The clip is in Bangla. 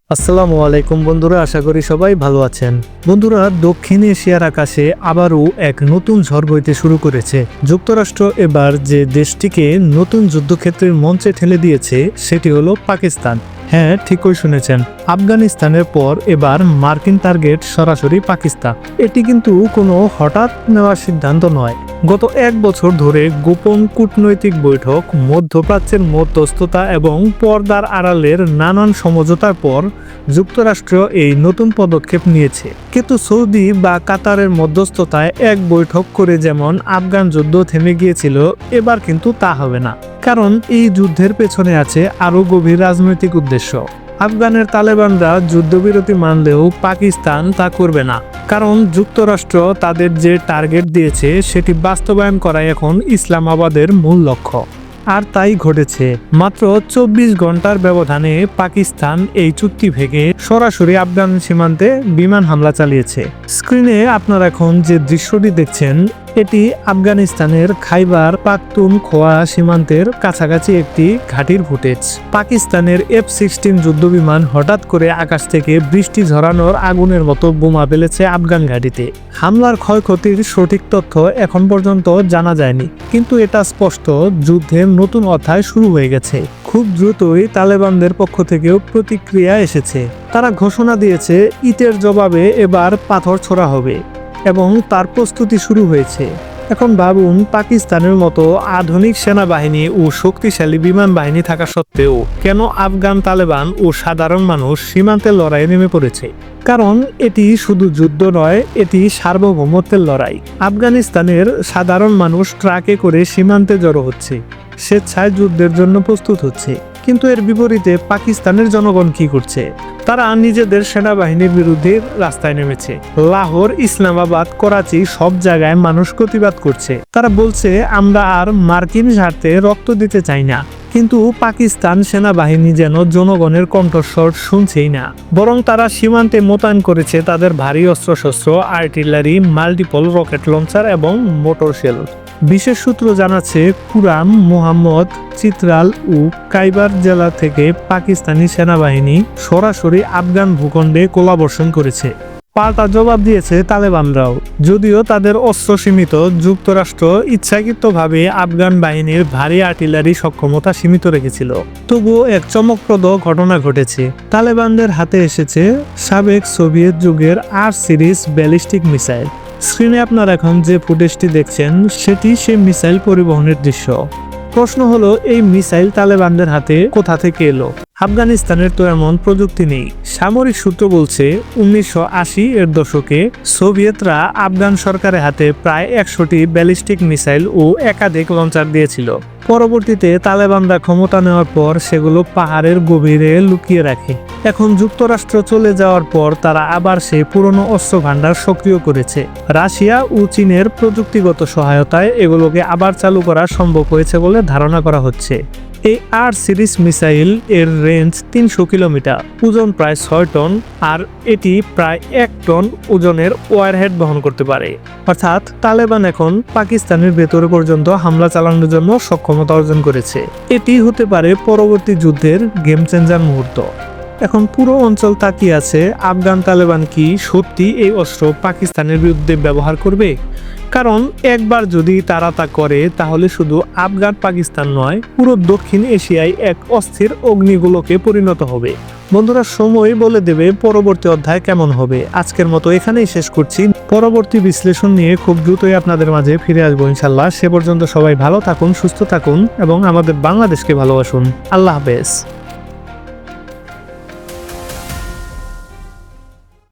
আসসালামু আলাইকুম বন্ধুরা, আশা করি সবাই ভালো আছেন। বন্ধুরা, দক্ষিণ এশিয়ার আকাশে আবারও এক নতুন ঝড় বইতে শুরু করেছে। যুক্তরাষ্ট্র এবার যে দেশটিকে নতুন যুদ্ধক্ষেত্রের মঞ্চে ঠেলে দিয়েছে সেটি হলো পাকিস্তান। হ্যাঁ, ঠিকই শুনেছেন, আফগানিস্তানের পর এবার মার্কিন টার্গেট সরাসরি পাকিস্তান। এটি কিন্তু কোনো হঠাৎ নেওয়ার সিদ্ধান্ত নয়। গত এক বছর ধরে গোপন কূটনৈতিক বৈঠক, মধ্যপ্রাচ্যের মধ্যস্থতা এবং পর্দার আড়ালের নানান সমঝোতার পর যুক্তরাষ্ট্র এই নতুন পদক্ষেপ নিয়েছে। কিন্তু সৌদি বা কাতারের মধ্যস্থতায় এক বৈঠক করে যেমন আফগান যুদ্ধ থেমে গিয়েছিল, এবার কিন্তু তা হবে না। কারণ এই যুদ্ধের পেছনে আছে আরও গভীর রাজনৈতিক উদ্দেশ্য। আফগানের তালেবানরা যুদ্ধবিরতি মানলেও পাকিস্তান তা করবে না। কারণ যুক্তরাষ্ট্র তাদের যে টার্গেট দিয়েছে সেটি বাস্তবায়ন করাই এখন ইসলামাবাদের মূল লক্ষ্য। আর তাই ঘটেছে। মাত্র 24 ঘন্টার ব্যবধানে পাকিস্তান এই চুক্তি ভেঙে সরাসরি আফগান সীমান্তে বিমান হামলা চালিয়েছে। স্ক্রিনে আপনারা এখন যে দৃশ্যটি দেখছেন, এটি আফগানিস্তানের খাইবার পাখতুনখোয়া সীমান্তের কাছাকাছি একটি ঘাঁটির ফুটেজ। পাকিস্তানের F-16 যুদ্ধবিমান হঠাৎ করে আকাশ থেকে বৃষ্টি ঝরানোর আগুনের মতো বোমা ফেলেছে আফগান ঘাঁটিতে। হামলার ক্ষয়ক্ষতির সঠিক তথ্য এখন পর্যন্ত জানা যায়নি, কিন্তু এটা স্পষ্ট, যুদ্ধের নতুন অধ্যায় শুরু হয়ে গেছে। খুব দ্রুতই তালেবানদের পক্ষ থেকেও প্রতিক্রিয়া এসেছে। তারা ঘোষণা দিয়েছে ইটের জবাবে এবার পাথর ছোড়া হবে এবং তার প্রস্তুতি শুরু হয়েছে। এখন ভাবুন, পাকিস্তানের মতো আধুনিক সেনাবাহিনী ও শক্তিশালী বিমান বাহিনী থাকা সত্ত্বেও কেন আফগান তালেবান ও সাধারণ মানুষ সীমান্তের লড়াইয়ে নেমে পড়েছে। কারণ এটি শুধু যুদ্ধ নয়, এটি সার্বভৌমত্বের লড়াই। আফগানিস্তানের সাধারণ মানুষ ট্রাকে করে সীমান্তে জড়ো হচ্ছে, স্বেচ্ছায় যুদ্ধের জন্য প্রস্তুত হচ্ছে। কিন্তু এর বিপরীতে পাকিস্তানের জনগণ কি করছে? তারা নিজেদের সেনাবাহিনীর বিরুদ্ধে রাস্তায় নেমেছে। লাহোর, ইসলামাবাদ, করাচি সব জায়গায় মানুষ প্রতিবাদ করছে। তারা বলছে, আমরা আর মার্কিন স্বার্থে রক্ত দিতে চাই না। কিন্তু পাকিস্তান সেনাবাহিনী যেন জনগণের কণ্ঠস্বর শুনছেই না, বরং তারা সীমান্তে মোতায়েন করেছে তাদের ভারী অস্ত্রশস্ত্র, আর্টিলারি, মাল্টিপল রকেট লঞ্চার এবং মোটর শেল। বিশেষ সূত্র জানাচ্ছে, কুরাম, মোহাম্মদ, চিত্রাল ও কাইবার জেলা থেকে পাকিস্তানি সেনাবাহিনী সরাসরি আফগান ভূখণ্ডে গোলাবর্ষণ করেছে। পাল্টা জবাব দিয়েছে তালেবানরাও। যদিও তাদের অস্ত্র সীমিত, যুক্তরাষ্ট্র ইচ্ছাকৃতভাবে আফগান বাহিনীর ভারী আর্টিলারি সক্ষমতা সীমিত রেখেছিল। তবুও এক চমকপ্রদ ঘটনা ঘটেছে। তালেবানদের হাতে এসেছে সাবেক সোভিয়েত যুগের আর সিরিজ ব্যালিস্টিক মিসাইল। স্ক্রিনে আপনারা এখন যে ফুটেজটি দেখছেন সেটি সেই মিসাইল পরিবহনের দৃশ্য। প্রশ্ন হলো, এই মিসাইল তালেবানদের হাতে কোথা থেকে এলো? আফগানিস্তানের তো এমন প্রযুক্তি নেই। সামরিক সূত্র বলছে, 1980 এর দশকে সোভিয়েতরা আফগান সরকারের হাতে প্রায় 100টি ব্যালিস্টিক মিসাইল ও একাধিক লঞ্চার দিয়েছিল। পরবর্তীতে তালেবানরা ক্ষমতা নেওয়ার পর সেগুলো পাহাড়ের গভীরে লুকিয়ে রাখে। এখন যুক্তরাষ্ট্র চলে যাওয়ার পর তারা আবার সেই পুরনো অস্ত্র ভান্ডার সক্রিয় করেছে। রাশিয়া ও চীনের প্রযুক্তিগত সহায়তায় এগুলোকে আবার চালু করা সম্ভব হয়েছে বলে ধারণা করা হচ্ছে। এই আর সিরিজ মিসাইল এর রেঞ্জ 300 কিলোমিটার, ওজন প্রায় 6 টন, আর এটি প্রায় 1 টন ওজনের ওয়ারহেড বহন করতে পারে। অর্থাৎ তালেবান এখন পাকিস্তানের ভেতরে পর্যন্ত হামলা চালানোর জন্য সক্ষমতা অর্জন করেছে। এটি হতে পারে পরবর্তী যুদ্ধের গেম চেঞ্জার মুহূর্ত। এখন পুরো অঞ্চল তাকিয়ে আছে, আফগান তালেবান কি সত্যি এই অস্ত্র পাকিস্তানের বিরুদ্ধে ব্যবহার করবে? কারণ একবার যদি তারা তা করে, তাহলে শুধু আফগান পাকিস্তান নয়, পুরো দক্ষিণ এশিয়ায় এক অস্থির অগ্নিগোলকে পরিণত হবে। বন্ধুরা, সময় বলে দেবে পরবর্তী অধ্যায় কেমন হবে। আজকের মতো এখানেই শেষ করছি। পরবর্তী বিশ্লেষণ নিয়ে খুব দ্রুতই আপনাদের মাঝে ফিরে আসবো ইনশাল্লাহ। সে পর্যন্ত সবাই ভালো থাকুন, সুস্থ থাকুন এবং আমাদের বাংলাদেশকে ভালোবাসুন। আল্লাহ হাফেজ।